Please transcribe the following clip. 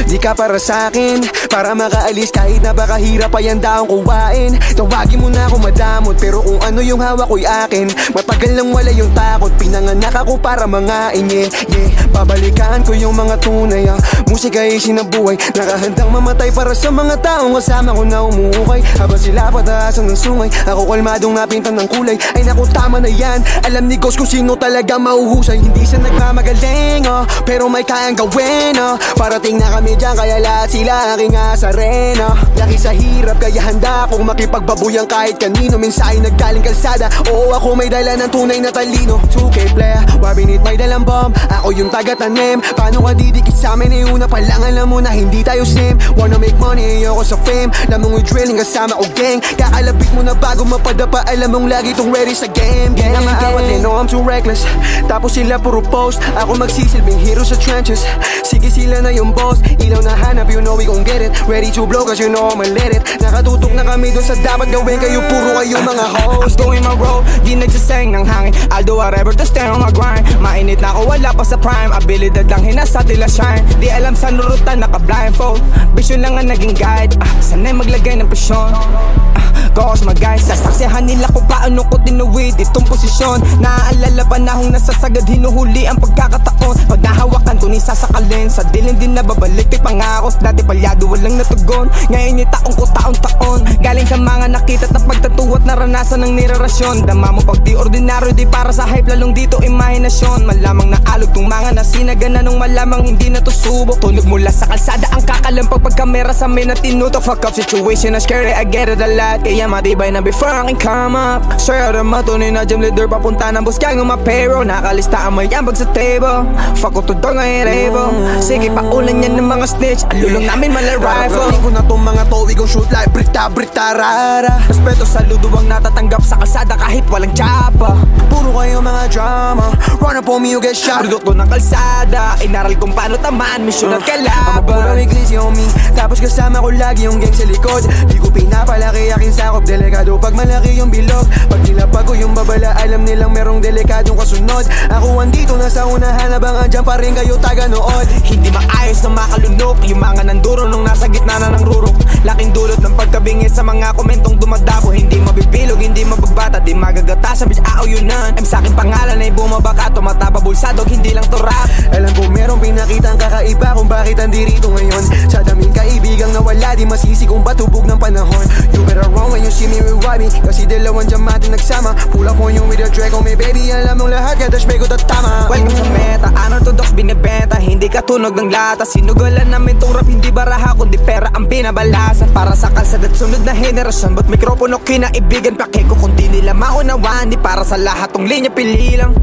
Di ka para sa'kin, para makaalis kahit napakahirap pa yan daong kuwain. Tawagin mo na ako madamot, pero kung ano yung hawak ko'y akin. Matagal nang wala yung takot, pinanganak ako para mangain. Babalikan ko yung mga tunay, musika ay sinabuhay. Nakahandang mamatay para sa mga taong kasama ko na umuukay. Habang sila pataasan ng sungay, ako kalmadong napintan ng kulay. Ay naku, tama na yan, alam ni Ghost kung sino talaga mauhusay. Hindi siya nagmamagaling, pero may kayang gawin, Parating na kami dyan, kaya lahat sila aking asarena. Laki sa hirap, kaya handa akong makipagbabuyan kahit kanino. Mensahe naggaling kalsada, oo ako may dala ng tunay na talino. 2K playa, wabinit may dalang bomb, ako yung taga-tanim. Paano ka didikit sa amin, una pa lang alam mo na hindi tayo same. Wanna make money, ayoko sa fame. Lamang with drilling kasama ko gang. Kakalapit mo na bago mapadapa, alam mong lagi tong ready sa game. Di na maawat, they know I'm too reckless. Tapos sila puro post, ako magsisilbing hero sa trenches. Sige sila na yung boss, ilaw na hanap, you know we gon' get it. Ready to blow cause you know I'ma let it. Nakatutok na kami dun sa dapat gawin, kayo puro kayo mga hoes. I'm doing my role, di nagsasayang ng hangin. I'll do whatever to stay on my grind. Mainit na ako, wala pa sa prime. Abilidad lang hinasa tila shine. Di alam sa nurutan, naka-blindfold. Vision lang ang naging guide. Sanay maglagay ng presyon. Cause my guys, sasaksihan nila kung paano ko tinuwid itong posisyon. Naaalala panahong nasasagad, hinuhuli ang pagkakataon. Pag nahawakan ko ni sasakalin, sa dilim din nababalik ay pangako. Dati palyado walang natugon, ngayon yung taong ko taon-taon. Galing sa mga nakita at pagtatuwat naranasan ng nirarasyon. Dama mo pag di ordinaryo, di para sa hype, lalong dito imahinasyon. Malamang naalog tong mga nasinagana nung malamang hindi na to subok. Tunog mula sa kalsada ang kakalampag pagkamera sa amin na tinutok. Fuck up situation na scary, I get it a lot. Kaya matibay na before I can come up. Sir, matunay na gym leader, papunta ng boss kaya ng mga payroll. Nakalista ang may ambag sa table. Fuck ko to door ngayon rebo. Sige paulan yan ng mga snitch, alulong namin mala rifle. Ko na tong mga to, we gon' shoot like brita rara. Respeto sa ludo ang natatanggap sa kalsada kahit walang tsapa. Puro kayo mga drama, run up on me you get shot. Produkto ng kalsada, inaral kung paano tamaan, misyon at Puro kalaban. iglesia on me, tapos kasama ko lagi yung gang sa likod. Di ko pinapalaki aking sakop, delikado pag malaki yung bilog. Pag nilapag ko yung babala, alam nilang merong delikadong kasunod. Ako andito na sa unahan, habang andyan pa rin kayo taga-nood. Hindi maayos na makalunok, yung mga nanduro nung nasa gitna na ng rurok. Laking dulot ng pagkabingis sa mga komentong dumadabo. Hindi mabibilog, hindi mabagbata, di magagata sa bitch yun. Sa'kin pangalan ay bumabaka, tumataba bulsadog, hindi lang to rap. Alam ko merong pinakitang kakaiba kung bakit andirito ngayon. Sa daming kaibigang nawala, di masisi kung batubog ng panahon. You better run when you see me revive me, kasi dalawang diamante nagsama. Pull up on you with a Draco, may baby, alam mong lahat, kada shpay ko tatama. Welcome sa meta, unorthodox binibenta, hindi katunog ng lata. Sinugalan namin tong rap, hindi baraha kundi pera ang binabalasa. Para sa kalsada at sunod na henerasyon, ba't mikropono kinaibigan, pake ko kung di nila maunawaan. Di para sa lahat tong linya pili lang.